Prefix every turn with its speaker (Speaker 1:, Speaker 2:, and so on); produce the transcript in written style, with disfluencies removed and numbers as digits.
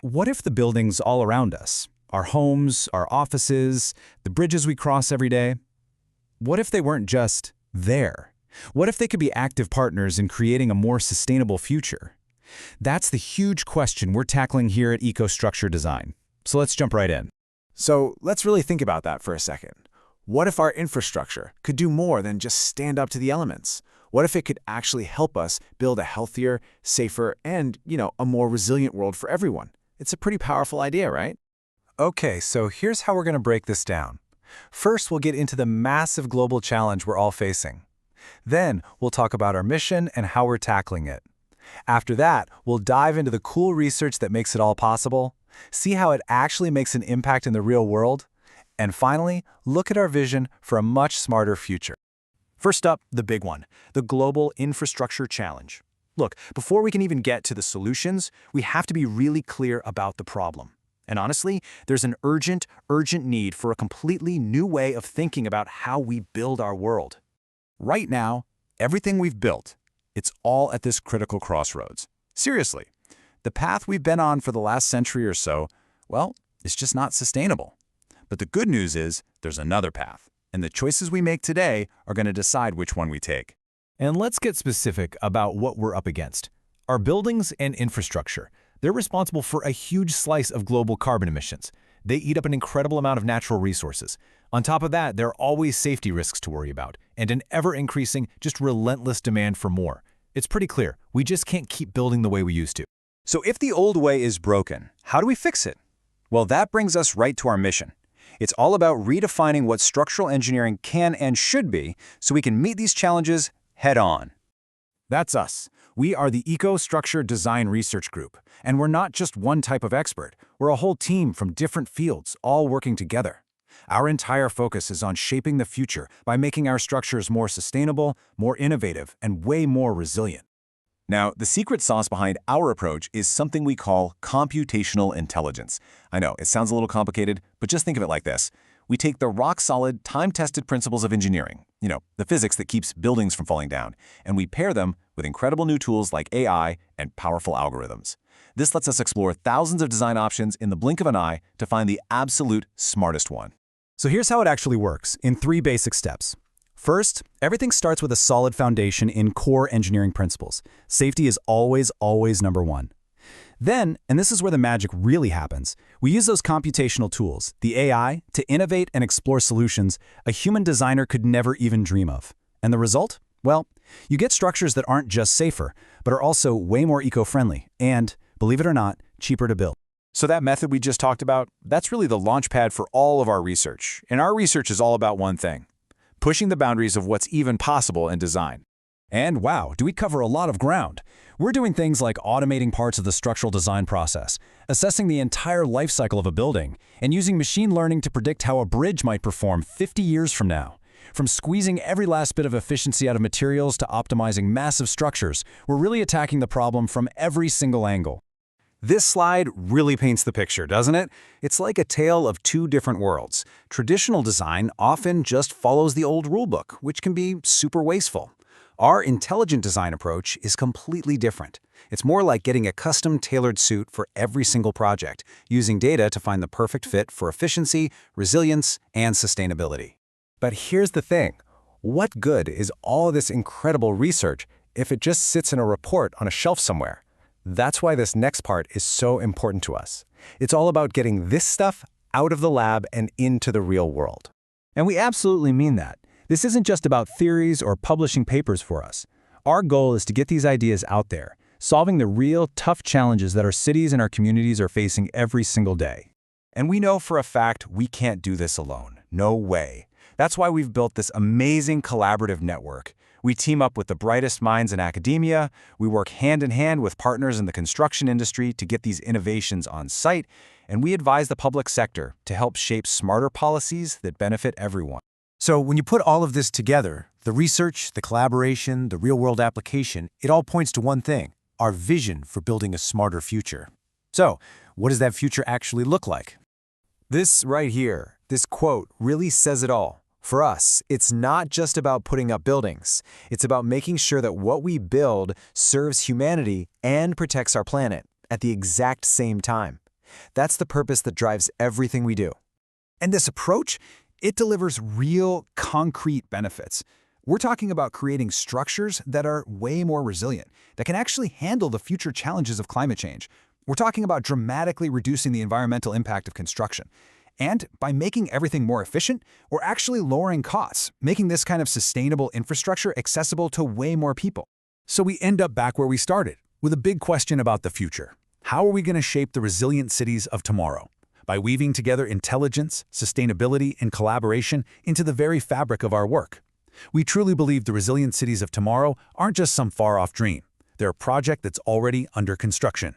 Speaker 1: What if the buildings all around us, our homes, our offices, the bridges we cross every day, what if they weren't just there? What if they could be active partners in creating a more sustainable future? That's the huge question we're tackling here at EcoStruxure Design. So let's jump right in.
Speaker 2: So let's really think about that for a second. What if our infrastructure could do more than just stand up to the elements? What if it could actually help us build a healthier, safer, and, a more resilient world for everyone? It's a pretty powerful idea, right?
Speaker 3: Okay, so here's how we're going to break this down. First, we'll get into the massive global challenge we're all facing. Then, we'll talk about our mission and how we're tackling it. After that, we'll dive into the cool research that makes it all possible, see how it actually makes an impact in the real world, and finally, look at our vision for a much smarter future.
Speaker 4: First up, the big one, the Global Infrastructure Challenge. Look, before we can even get to the solutions, we have to be really clear about the problem. And honestly, there's an urgent need for a completely new way of thinking about how we build our world.
Speaker 5: Right now, everything we've built, it's all at this critical crossroads. Seriously, the path we've been on for the last century or so, well, it's just not sustainable. But the good news is there's another path, and the choices we make today are going to decide which one we take.
Speaker 3: And let's get specific about what we're up against. Our buildings and infrastructure, they're responsible for a huge slice of global carbon emissions. They eat up an incredible amount of natural resources. On top of that, there are always safety risks to worry about, and an ever-increasing, just relentless demand for more. It's pretty clear, we just can't keep building the way we used to.
Speaker 6: So if the old way is broken, how do we fix it? Well, that brings us right to our mission. It's all about redefining what structural engineering can and should be so we can meet these challenges head-on.
Speaker 2: That's us. We are the EcoStruxure Design Research Group, and we're not just one type of expert. We're a whole team from different fields, all working together. Our entire focus is on shaping the future by making our structures more sustainable, more innovative, and way more resilient.
Speaker 5: Now, the secret sauce behind our approach is something we call computational intelligence. I know, it sounds a little complicated, but just think of it like this. We take the rock-solid, time-tested principles of engineering, the physics that keeps buildings from falling down, and we pair them with incredible new tools like AI and powerful algorithms. This lets us explore thousands of design options in the blink of an eye to find the absolute smartest one.
Speaker 1: So here's how it actually works in 3 basic steps. First, everything starts with a solid foundation in core engineering principles. Safety is always number one. Then, and this is where the magic really happens, we use those computational tools, the AI, to innovate and explore solutions a human designer could never even dream of. And the result? Well, you get structures that aren't just safer, but are also way more eco-friendly and, believe it or not, cheaper to build.
Speaker 5: So that method we just talked about, that's really the launch pad for all of our research. And our research is all about one thing: pushing the boundaries of what's even possible in design.
Speaker 1: And wow, do we cover a lot of ground. We're doing things like automating parts of the structural design process, assessing the entire life cycle of a building, and using machine learning to predict how a bridge might perform 50 years from now. From squeezing every last bit of efficiency out of materials to optimizing massive structures, we're really attacking the problem from every single angle.
Speaker 4: This slide really paints the picture, doesn't it? It's like a tale of 2 different worlds. Traditional design often just follows the old rulebook, which can be super wasteful. Our intelligent design approach is completely different. It's more like getting a custom-tailored suit for every single project, using data to find the perfect fit for efficiency, resilience, and sustainability. But here's the thing. What good is all this incredible research if it just sits in a report on a shelf somewhere? That's why this next part is so important to us. It's all about getting this stuff out of the lab and into the real world. And we absolutely mean that. This isn't just about theories or publishing papers for us. Our goal is to get these ideas out there, solving the real tough challenges that our cities and our communities are facing every single day.
Speaker 6: And we know for a fact we can't do this alone. No way. That's why we've built this amazing collaborative network. We team up with the brightest minds in academia, we work hand in hand with partners in the construction industry to get these innovations on site, and we advise the public sector to help shape smarter policies that benefit everyone.
Speaker 4: So when you put all of this together, the research, the collaboration, the real-world application, it all points to one thing: our vision for building a smarter future. So, what does that future actually look like? This right here, this quote, really says it all. For us, it's not just about putting up buildings. It's about making sure that what we build serves humanity and protects our planet.
Speaker 3: at the exact same time. That's the purpose that drives everything we do.
Speaker 2: And this approach, it delivers real, concrete benefits. We're talking about creating structures that are way more resilient, that can actually handle the future challenges of climate change. We're talking about dramatically reducing the environmental impact of construction. And by making everything more efficient, we're actually lowering costs, making this kind of sustainable infrastructure accessible to way more people. So we end up back where we started, with a big question about the future. How are we going to shape the resilient cities of tomorrow? By weaving together intelligence, sustainability, and collaboration into the very fabric of our work. We truly believe the resilient cities of tomorrow aren't just some far-off dream. They're a project that's already under construction.